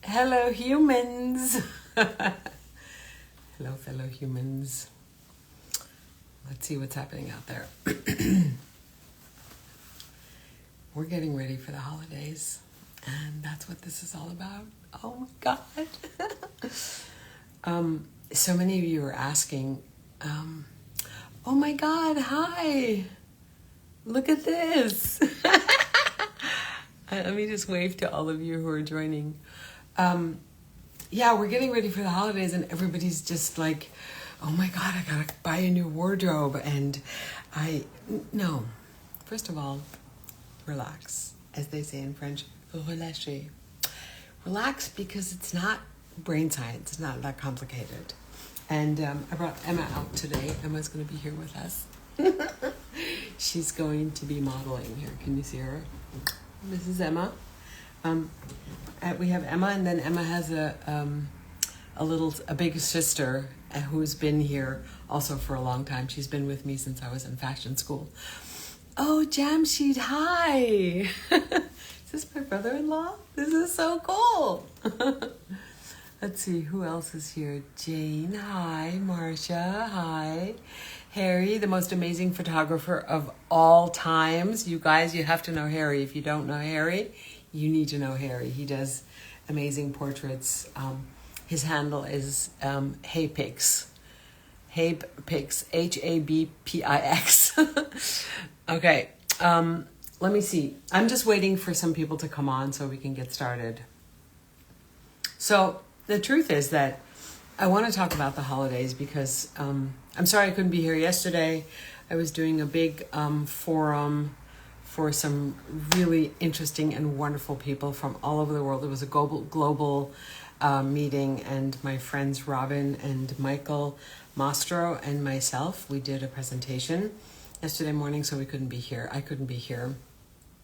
Hello, humans. Hello, fellow humans. Let's see what's happening out there. We're getting ready for the holidays, and that's what this is all about. Oh my God. So many of you are asking, oh my God, hi. Look at this. Let me just wave to all of you who are joining. Yeah, we're getting ready for the holidays and everybody's just like, oh my God, I gotta buy a new wardrobe. And no, first of all, relax. As they say in French, relâchez. Relax because it's not brain science. It's not that complicated. And I brought Emma out today. Emma's going to be here with us. She's going to be modeling here. Can you see her? This is Emma. We have Emma, and then Emma has a big sister who's been here also for a long time. She's been with me since I was in fashion school. Oh, Jamshid, hi! Is this my brother-in-law? This is so cool! Let's see, who else is here? Jane, hi. Marcia, hi. Harry, the most amazing photographer of all times. You guys, you have to know Harry. If you don't know Harry, you need to know Harry. He does amazing portraits. His handle is Haypix. Haypix, Habpix. Okay, let me see. I'm just waiting for some people to come on so we can get started. So the truth is that I want to talk about the holidays because I'm sorry I couldn't be here yesterday. I was doing a big forum for some really interesting and wonderful people from all over the world. It was a global meeting, and my friends Robin and Michael Mastro and myself, we did a presentation yesterday morning, so we couldn't be here. I couldn't be here.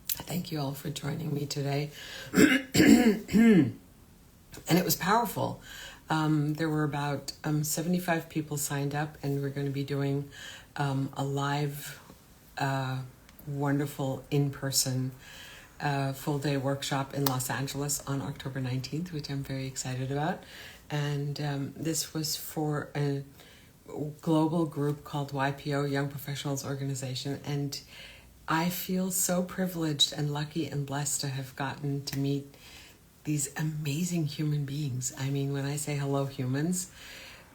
Thank you all for joining me today. And it was powerful. There were about 75 people signed up, and we're going to be doing a live, wonderful in-person full-day workshop in Los Angeles on October 19th, which I'm very excited about. And this was for a global group called YPO, Young Professionals Organization. And I feel so privileged and lucky and blessed to have gotten to meet these amazing human beings. I mean, when I say hello humans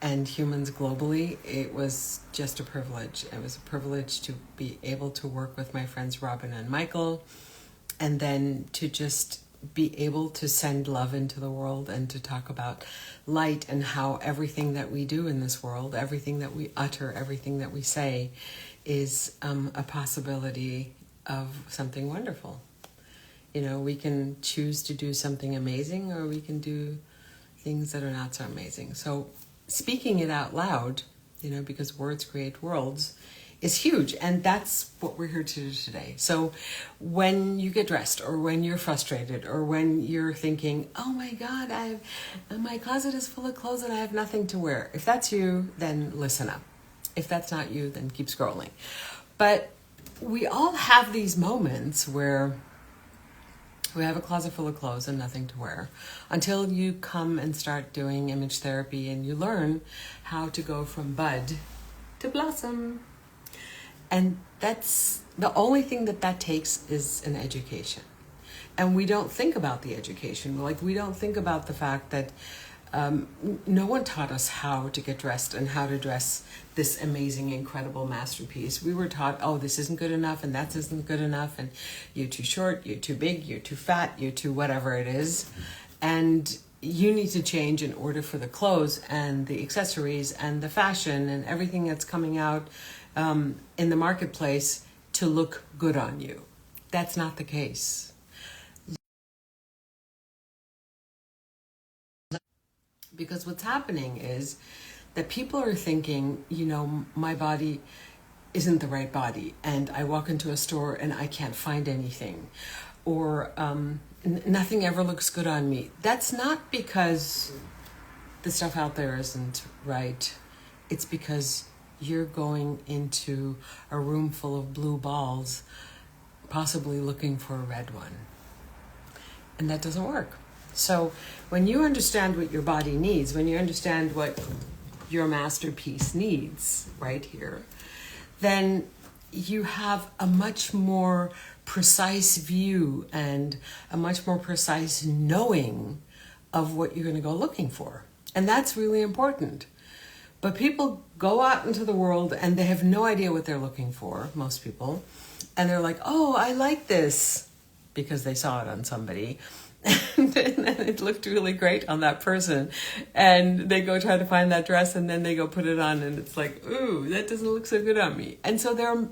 and humans globally, it was just a privilege. It was a privilege to be able to work with my friends Robin and Michael, and then to just be able to send love into the world and to talk about light and how everything that we do in this world, everything that we utter, everything that we say is a possibility of something wonderful. You know, we can choose to do something amazing, or we can do things that are not so amazing. So speaking it out loud, you know, because words create worlds, is huge. And that's what we're here to do today. So when you get dressed, or when you're frustrated, or when you're thinking, oh my God, my closet is full of clothes and I have nothing to wear. If that's you, then listen up. If that's not you, then keep scrolling. But we all have these moments where we have a closet full of clothes and nothing to wear, until you come and start doing image therapy and you learn how to go from bud to blossom. And that's the only thing that takes is an education. And we don't think about the education. Like, we don't think about the fact that no one taught us how to get dressed and how to dress this amazing, incredible masterpiece. We were taught, oh, this isn't good enough and that isn't good enough, and you're too short, you're too big, you're too fat, you're too whatever it is. And you need to change in order for the clothes and the accessories and the fashion and everything that's coming out in the marketplace to look good on you. That's not the case. Because what's happening is that people are thinking, you know, my body isn't the right body, and I walk into a store and I can't find anything, or nothing ever looks good on me. That's not because the stuff out there isn't right. It's because you're going into a room full of blue balls, possibly looking for a red one. And that doesn't work. So when you understand what your body needs, when you understand what your masterpiece needs right here, then you have a much more precise view and a much more precise knowing of what you're going to go looking for. And that's really important. But people go out into the world and they have no idea what they're looking for, most people. And they're like, oh, I like this, because they saw it on somebody. And then it looked really great on that person. And they go try to find that dress and then they go put it on and it's like, ooh, that doesn't look so good on me. And so there are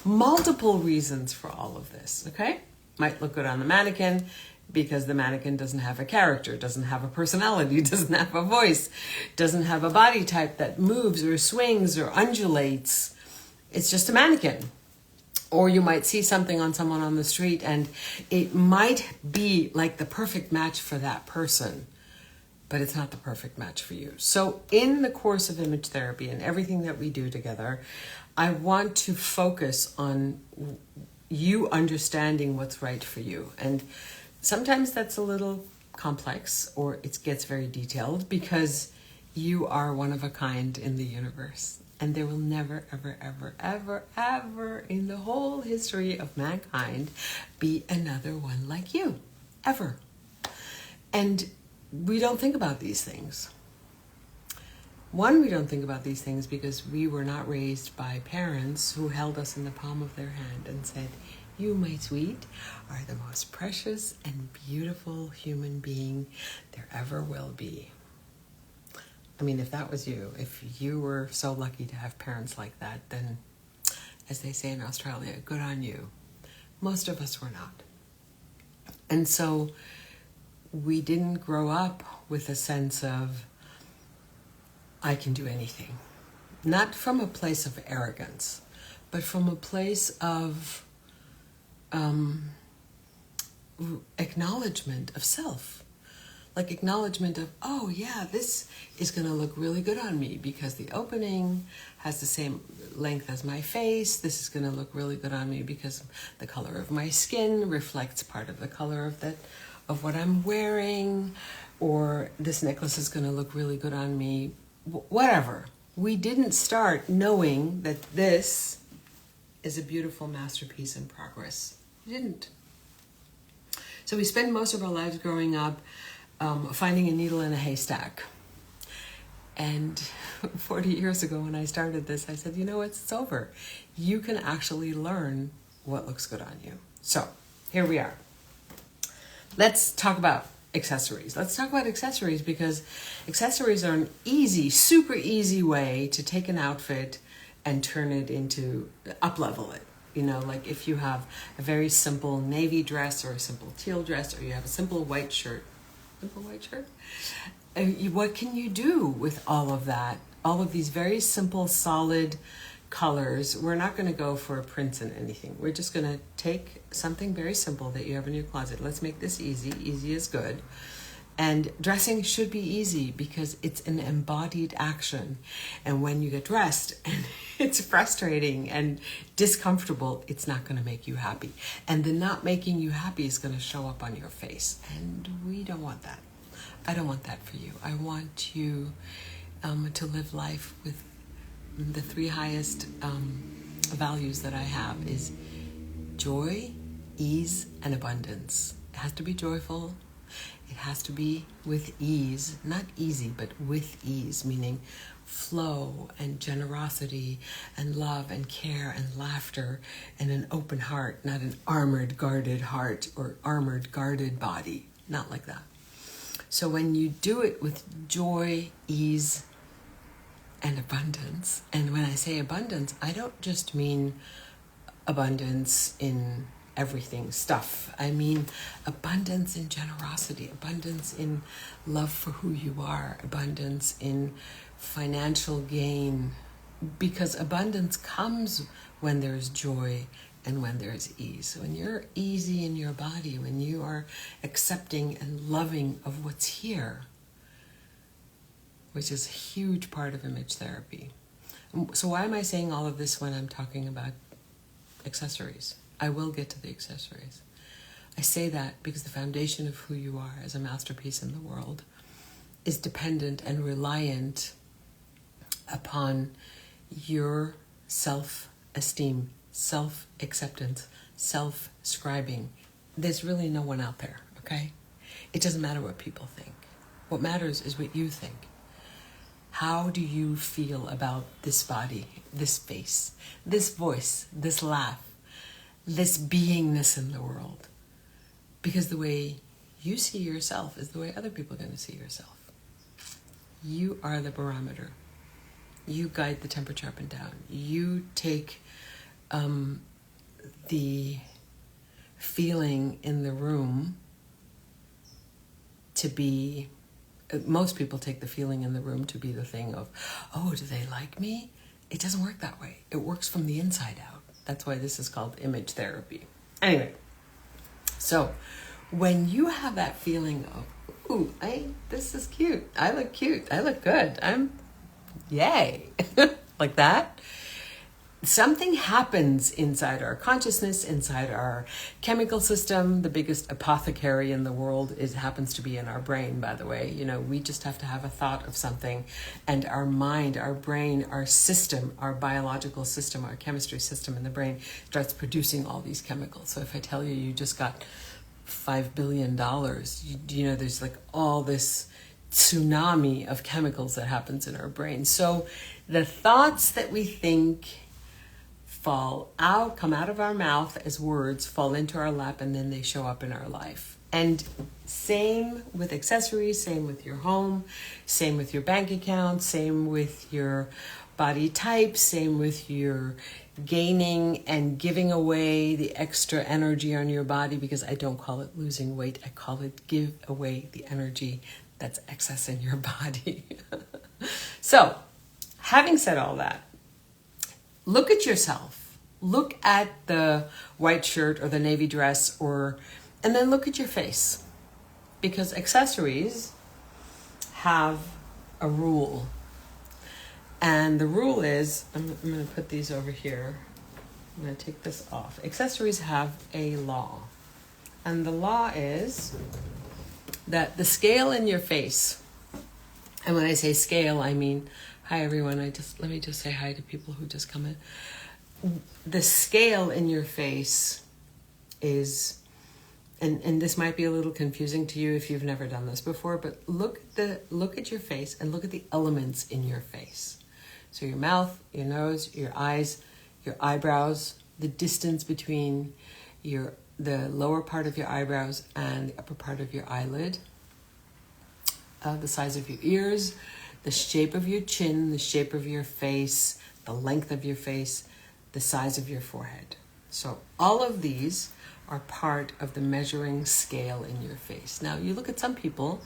multiple reasons for all of this, okay? Might look good on the mannequin because the mannequin doesn't have a character, doesn't have a personality, doesn't have a voice, doesn't have a body type that moves or swings or undulates. It's just a mannequin. Or you might see something on someone on the street and it might be like the perfect match for that person, but it's not the perfect match for you. So in the course of image therapy and everything that we do together, I want to focus on you understanding what's right for you. And sometimes that's a little complex, or it gets very detailed, because you are one of a kind in the universe. And there will never, ever, ever, ever, ever in the whole history of mankind be another one like you. Ever. And we don't think about these things. One, we don't think about these things because we were not raised by parents who held us in the palm of their hand and said, you, my sweet, are the most precious and beautiful human being there ever will be. I mean, if that was you, if you were so lucky to have parents like that, then, as they say in Australia, good on you. Most of us were not. And so we didn't grow up with a sense of, I can do anything. Not from a place of arrogance, but from a place of acknowledgement of self. Like acknowledgement of, oh yeah, this is going to look really good on me because the opening has the same length as my face. This is going to look really good on me because the color of my skin reflects part of the color of what I'm wearing. Or this necklace is going to look really good on me. Whatever. We didn't start knowing that this is a beautiful masterpiece in progress. We didn't. So we spend most of our lives growing up finding a needle in a haystack. And 40 years ago when I started this, I said, you know what, it's over. You can actually learn what looks good on you. So here we are. Let's talk about accessories. Let's talk about accessories because accessories are an easy, super easy way to take an outfit and turn it into, uplevel it. You know, like if you have a very simple navy dress or a simple teal dress, or you have a simple white shirt, what can you do with all of that? All of these very simple, solid colors. We're not going to go for prints and anything. We're just going to take something very simple that you have in your closet. Let's make this easy. Easy is good. And dressing should be easy because it's an embodied action. And when you get dressed and it's frustrating and discomfortable, it's not going to make you happy. And the not making you happy is going to show up on your face. And we don't want that. I don't want that for you. I want you to live life with the three highest values that I have is joy, ease, and abundance. It has to be joyful. It has to be with ease, not easy, but with ease, meaning flow and generosity and love and care and laughter and an open heart, not an armored, guarded heart or armored, guarded body. Not like that. So when you do it with joy, ease, and abundance, and when I say abundance, I don't just mean abundance in everything, stuff. I mean abundance in generosity, abundance in love for who you are, abundance in financial gain, because abundance comes when there's joy and when there's ease. When you're easy in your body, when you are accepting and loving of what's here, which is a huge part of image therapy. So why am I saying all of this when I'm talking about accessories? I will get to the accessories. I say that because the foundation of who you are as a masterpiece in the world is dependent and reliant upon your self-esteem, self-acceptance, self-scribing. There's really no one out there, okay? It doesn't matter what people think. What matters is what you think. How do you feel about this body, this face, this voice, this laugh, this beingness in the world? Because the way you see yourself is the way other people are going to see yourself. You are the barometer. You guide the temperature up and down. You take the feeling in the room to be, most people take the feeling in the room to be the thing of, oh, do they like me? It doesn't work that way. It works from the inside out. That's why this is called image therapy. Anyway, so when you have that feeling of, ooh, this is cute. I look cute. I look good. Yay. Like that. Something happens inside our consciousness, inside our chemical system. The biggest apothecary in the world happens to be in our brain, by the way. You know, we just have to have a thought of something, and our mind, our brain, our system, our biological system, our chemistry system in the brain starts producing all these chemicals. So if I tell you you just got $5 billion, you know, there's like all this tsunami of chemicals that happens in our brain. So the thoughts that we think come out of our mouth as words, fall into our lap, and then they show up in our life. And same with accessories, same with your home, same with your bank account, same with your body type, same with your gaining and giving away the extra energy on your body, because I don't call it losing weight, I call it give away the energy that's excess in your body. So, having said all that, look at yourself. Look at the white shirt or the navy dress, and then look at your face. Because accessories have a rule. And the rule is, I'm going to put these over here. I'm going to take this off. Accessories have a law. And the law is that the scale in your face, and when I say scale, I mean, hi everyone, let me just say hi to people who just come in. The scale in your face is, and this might be a little confusing to you if you've never done this before, but look at your face and look at the elements in your face. So your mouth, your nose, your eyes, your eyebrows, the distance between the lower part of your eyebrows and the upper part of your eyelid, the size of your ears, the shape of your chin, the shape of your face, the length of your face, the size of your forehead. So all of these are part of the measuring scale in your face. Now, you look at some people,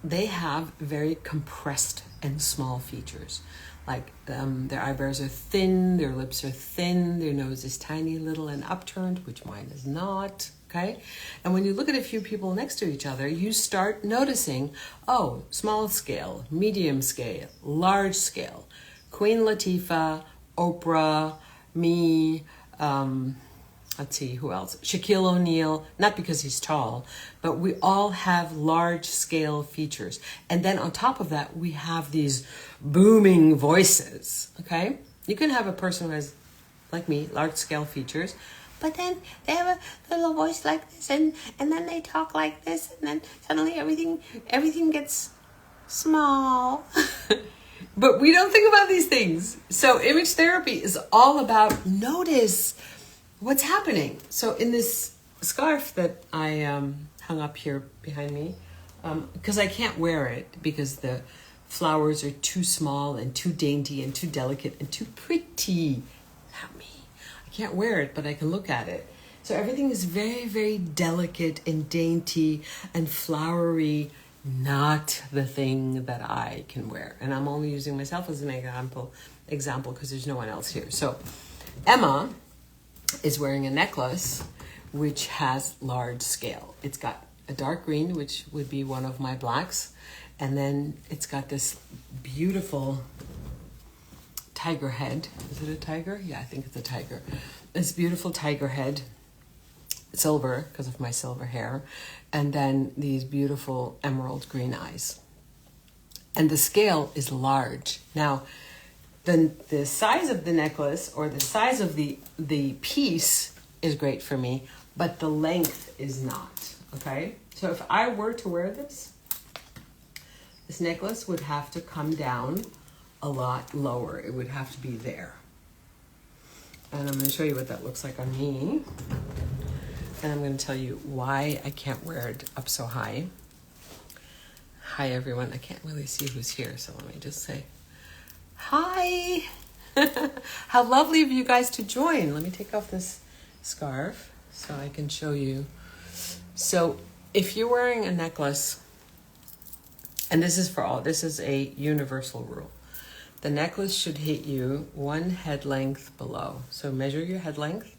they have very compressed and small features. Like their eyebrows are thin, their lips are thin, their nose is tiny, little, and upturned, which mine is not, okay? And when you look at a few people next to each other, you start noticing, oh, small scale, medium scale, large scale. Queen Latifah, Oprah, me, let's see, who else? Shaquille O'Neal, not because he's tall, but we all have large scale features. And then on top of that, we have these booming voices, okay? You can have a person who has, like me, large scale features, but then they have a little voice like this, and then they talk like this, and then suddenly everything gets small. But we don't think about these things. So image therapy is all about notice what's happening. So in this scarf that I hung up here behind me, because I can't wear it because the flowers are too small and too dainty and too delicate and too pretty. Not me. I can't wear it, but I can look at it. So everything is very, very delicate and dainty and flowery, not the thing that I can wear. And I'm only using myself as an example because there's no one else here. So Emma is wearing a necklace which has large scale. It's got a dark green, which would be one of my blacks, and then it's got this beautiful tiger head. Is it a tiger? Yeah, I think it's a tiger. This beautiful tiger head silver because of my silver hair, and then these beautiful emerald green eyes. And the scale is large. Now, the size of the necklace or the size of the piece is great for me, but the length is not, okay? So if I were to wear this necklace would have to come down a lot lower. It would have to be there. And I'm going to show you what that looks like on me. And I'm going to tell you why I can't wear it up so high. Hi, everyone. I can't really see who's here, so let me just say hi. How lovely of you guys to join. Let me take off this scarf so I can show you. So if you're wearing a necklace, and this is a universal rule. The necklace should hit you one head length below. So measure your head length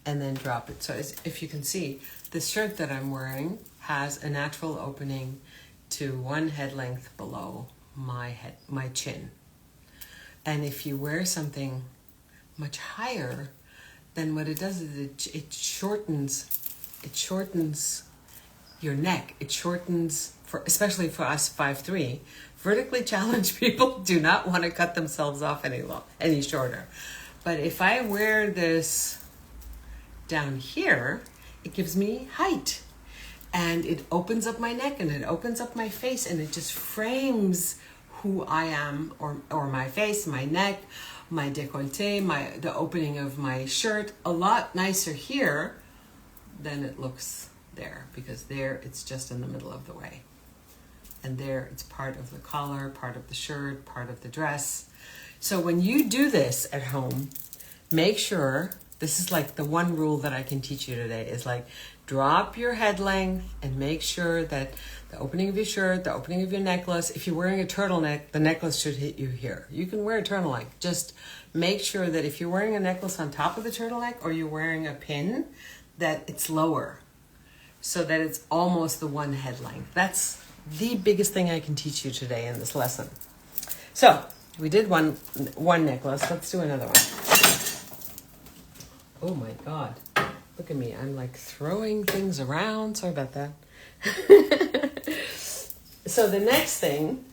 and then drop it. So if you can see, the shirt that I'm wearing has a natural opening to one head length below my chin. And if you wear something much higher, then what it does is it shortens your neck. It shortens, especially for us 5'3", vertically challenged people do not want to cut themselves off any shorter. But if I wear this down here, it gives me height. And it opens up my neck and it opens up my face and it just frames who I am, or my face, my neck, my décolleté, the opening of my shirt, a lot nicer here than it looks there, because there it's just in the middle of the way. And there it's part of the collar, part of the shirt, part of the dress. So when you do this at home, make sure, this is like the one rule that I can teach you today, is like drop your head length and make sure that the opening of your shirt, the opening of your necklace, if you're wearing a turtleneck, the necklace should hit you here. You can wear a turtleneck. Just make sure that if you're wearing a necklace on top of the turtleneck or you're wearing a pin, that it's lower so that it's almost the one head length. That's the biggest thing I can teach you today in this lesson. So we did one necklace. Let's do another one. Oh my God. Look at me. I'm like throwing things around. Sorry about that. So the next thing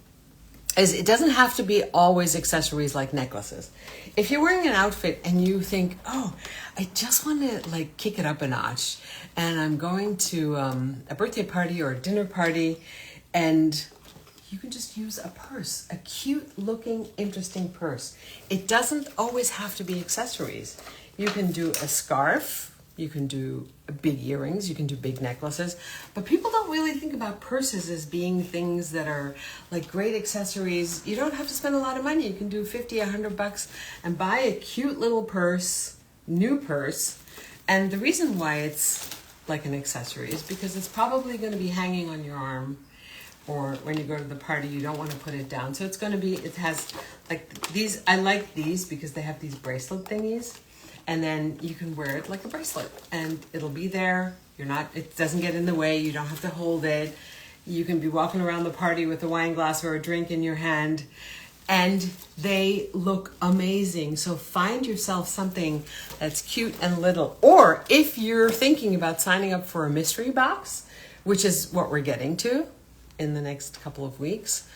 is, it doesn't have to be always accessories like necklaces. If you're wearing an outfit and you think, oh, I just want to like kick it up a notch, and I'm going to a birthday party or a dinner party, and you can just use a purse, a cute looking, interesting purse. It doesn't always have to be accessories. You can do a scarf, you can do big earrings, you can do big necklaces, but people don't really think about purses as being things that are like great accessories. You don't have to spend a lot of money. You can do $50, $100 and buy a cute little purse, new purse. And the reason why it's like an accessory is because it's probably going to be hanging on your arm, or when you go to the party, you don't want to put it down. So it's going to be, it has like these, I like these because they have these bracelet thingies. And then you can wear it like a bracelet and it'll be there. It doesn't get in the way. You don't have to hold it. You can be walking around the party with a wine glass or a drink in your hand, and they look amazing. So find yourself something that's cute and little. Or if you're thinking about signing up for a mystery box, which is what we're getting to in the next couple of weeks,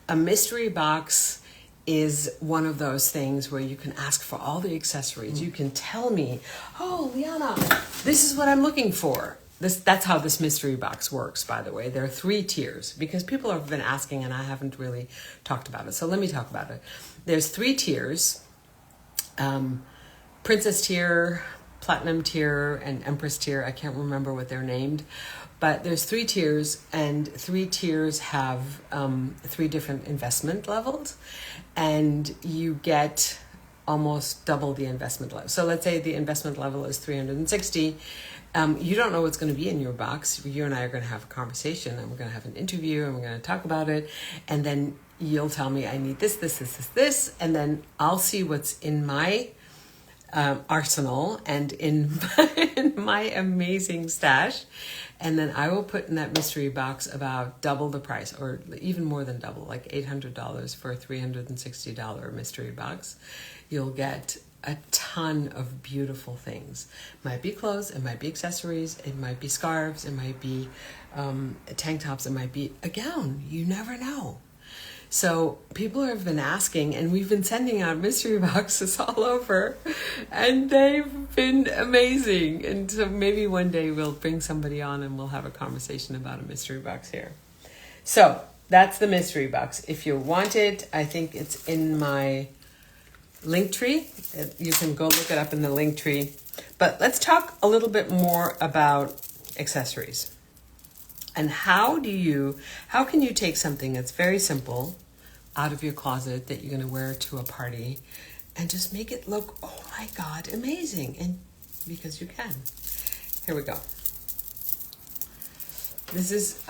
a mystery box is one of those things where you can ask for all the accessories. You can tell me, oh, Liana, this is what I'm looking for. That's how this mystery box works, by the way. There are 3 tiers, because people have been asking and I haven't really talked about it. So let me talk about it. There's 3 tiers, Princess tier, Platinum tier, and Empress tier. I can't remember what they're named. But there's 3 tiers, and 3 tiers have 3 different investment levels, and you get almost double the investment level. So let's say the investment level is $360. You don't know what's going to be in your box. You and I are going to have a conversation, and we're going to have an interview, and we're going to talk about it, and then you'll tell me, I need this, and then I'll see what's in my arsenal and in my amazing stash. And then I will put in that mystery box about double the price, or even more than double, like $800 for a $360 mystery box. You'll get a ton of beautiful things. It might be clothes, it might be accessories, it might be scarves, it might be tank tops, it might be a gown. You never know. So people have been asking, and we've been sending out mystery boxes all over, and they've been amazing. And so maybe one day we'll bring somebody on and we'll have a conversation about a mystery box here. So that's the mystery box. If you want it, I think it's in my link tree. You can go look it up in the link tree. But let's talk a little bit more about accessories. And how can you take something that's very simple out of your closet that you're going to wear to a party and just make it look, oh my God, amazing? And because you can. Here we go. This is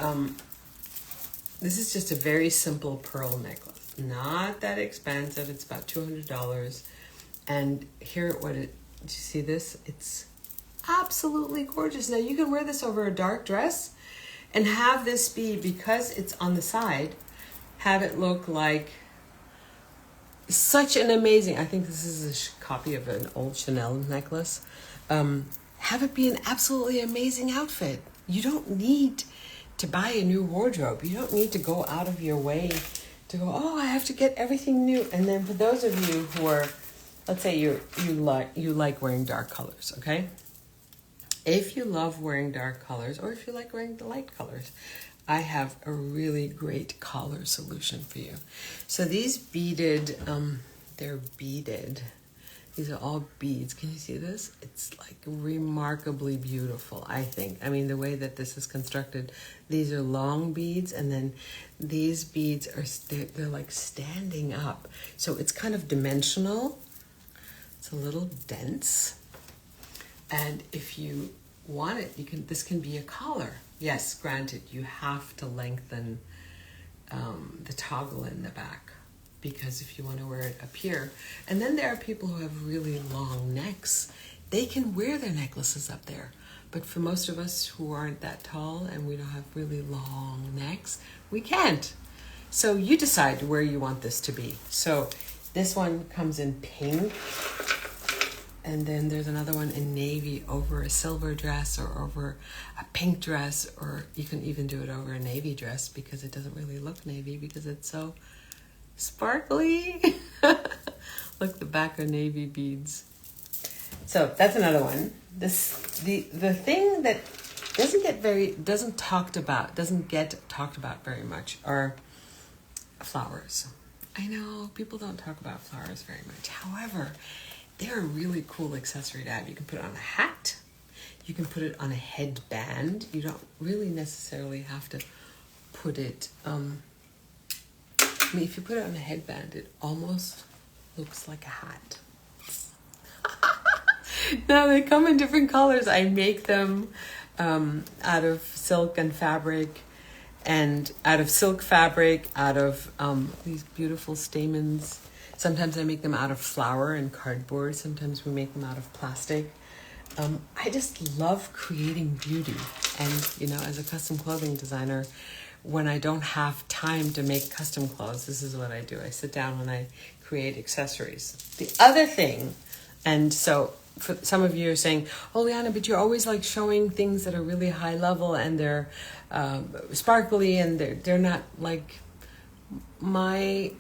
just a very simple pearl necklace. Not that expensive. It's about $200. And here, do you see this? It's absolutely gorgeous. Now you can wear this over a dark dress and have this be, because it's on the side, have it look like such an amazing, I think this is a copy of an old Chanel necklace. Have it be an absolutely amazing outfit. You don't need to buy a new wardrobe. You don't need to go out of your way to go, oh, I have to get everything new. And then for those of you who are, let's say you like wearing dark colors, okay? If you love wearing dark colors, or if you like wearing the light colors, I have a really great collar solution for you. So these beaded, they're beaded. These are all beads. Can you see this? It's like remarkably beautiful, I think. I mean, the way that this is constructed, these are long beads, and then these beads they're like standing up. So it's kind of dimensional. It's a little dense. And if you want it, this can be a collar. Yes, granted, you have to lengthen the toggle in the back, because if you want to wear it up here, and then there are people who have really long necks, they can wear their necklaces up there. But for most of us who aren't that tall and we don't have really long necks, we can't. So you decide where you want this to be. So this one comes in pink, and then there's another one in navy over a silver dress or over a pink dress, or you can even do it over a navy dress, because it doesn't really look navy because it's so sparkly. Look, the back are navy beads. So that's another one. The thing that doesn't get talked about very much are flowers. I know people don't talk about flowers very much. However, they're a really cool accessory to have. You can put it on a hat. You can put it on a headband. You don't really necessarily have to put it, if you put it on a headband, it almost looks like a hat. Now they come in different colors. I make them out of silk and fabric, and out of these beautiful stamens. Sometimes I make them out of flour and cardboard. Sometimes we make them out of plastic. I just love creating beauty. And, as a custom clothing designer, when I don't have time to make custom clothes, this is what I do. I sit down and I create accessories. The other thing, and so for some of you are saying, oh, Liana, but you're always like showing things that are really high level and they're sparkly, and they're not like my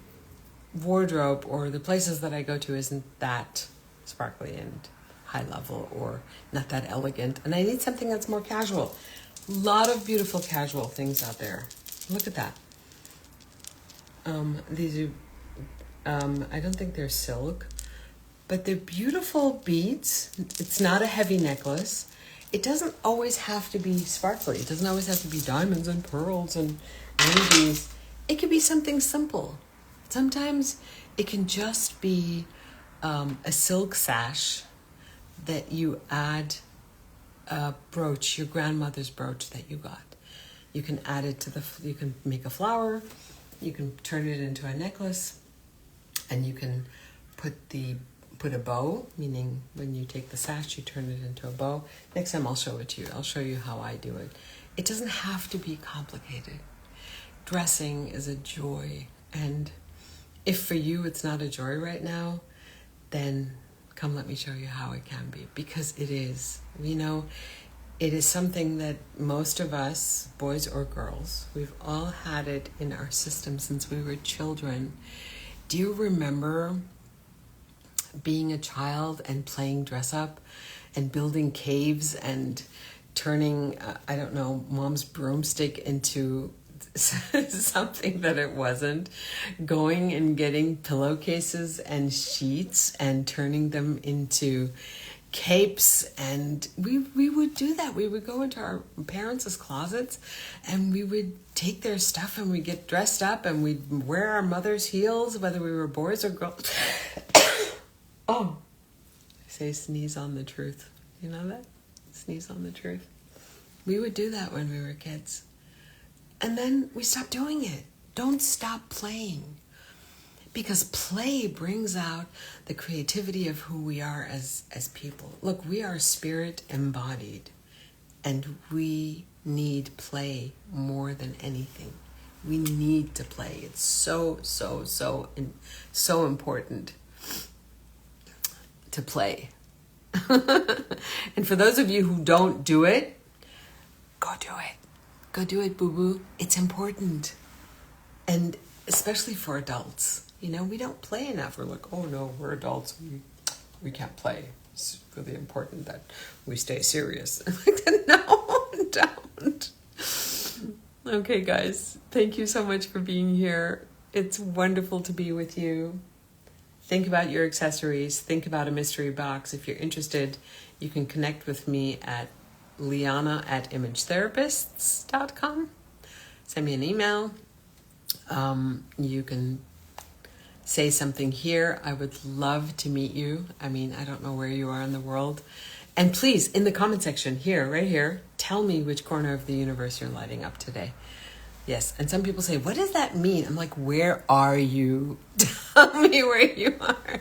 wardrobe, or the places that I go to isn't that sparkly and high level, or not that elegant, and I need something that's more casual. A lot of beautiful casual things out there. Look at that. These are, I don't think they're silk, but they're beautiful beads. It's not a heavy necklace. It doesn't always have to be sparkly. It doesn't always have to be diamonds and pearls and rubies. It could be something simple. Sometimes it can just be a silk sash that you add a brooch, your grandmother's brooch that you got. You can add it you can make a flower, you can turn it into a necklace, and you can put a bow, meaning when you take the sash, you turn it into a bow. Next time I'll show it to you. I'll show you how I do it. It doesn't have to be complicated. Dressing is a joy, and if for you it's not a joy right now, then Come, let me show you how it can be. Because it is, you know, it is something that most of us, boys or girls, we've all had it in our system since we were children. Do you remember being a child and playing dress up and building caves and turning, I don't know, mom's broomstick into something that it wasn't, going and getting pillowcases and sheets and turning them into capes? And we would do that. We would go into our parents' closets and we would take their stuff and we'd get dressed up and we'd wear our mother's heels, whether we were boys or girls. Oh, I say sneeze on the truth. You know that? Sneeze on the truth. We would do that when we were kids. And then we stopped doing it. Don't stop playing. Because play brings out the creativity of who we are as people. Look, we are spirit embodied. And we need play more than anything. We need to play. It's so important to play. And for those of you who don't do it, go do it. Go do it, boo-boo. It's important. And especially for adults. You know, we don't play enough. We're like, oh no, we're adults. We can't play. It's really important that we stay serious. No, don't. Okay, guys. Thank you so much for being here. It's wonderful to be with you. Think about your accessories. Think about a mystery box. If you're interested, you can connect with me at liana@imagetherapists.com. Send me an email. You can say something here. I would love to meet you. I mean, I don't know where you are in the world. And please, in the comment section here, right here, tell me which corner of the universe you're lighting up today. Yes, and some people say, what does that mean? I'm like, where are you? Tell me where you are.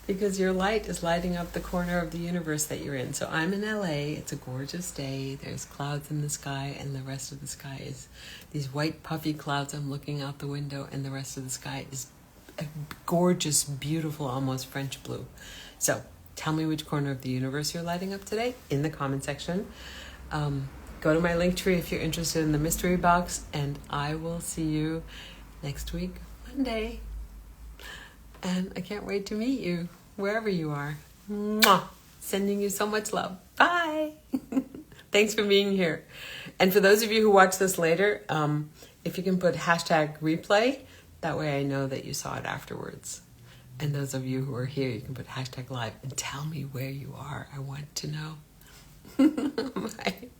Because your light is lighting up the corner of the universe that you're in. So I'm in LA. It's a gorgeous day. There's clouds in the sky, and the rest of the sky is these white puffy clouds. I'm looking out the window, and the rest of the sky is a gorgeous, beautiful, almost French blue. So tell me which corner of the universe you're lighting up today in the comment section. Go to my link tree if you're interested in the mystery box, and I will see you next week, Monday. And I can't wait to meet you wherever you are. Mwah! Sending you so much love. Bye. Thanks for being here. And for those of you who watch this later, if you can put #replay, that way I know that you saw it afterwards. And those of you who are here, you can put #live and tell me where you are. I want to know. Bye.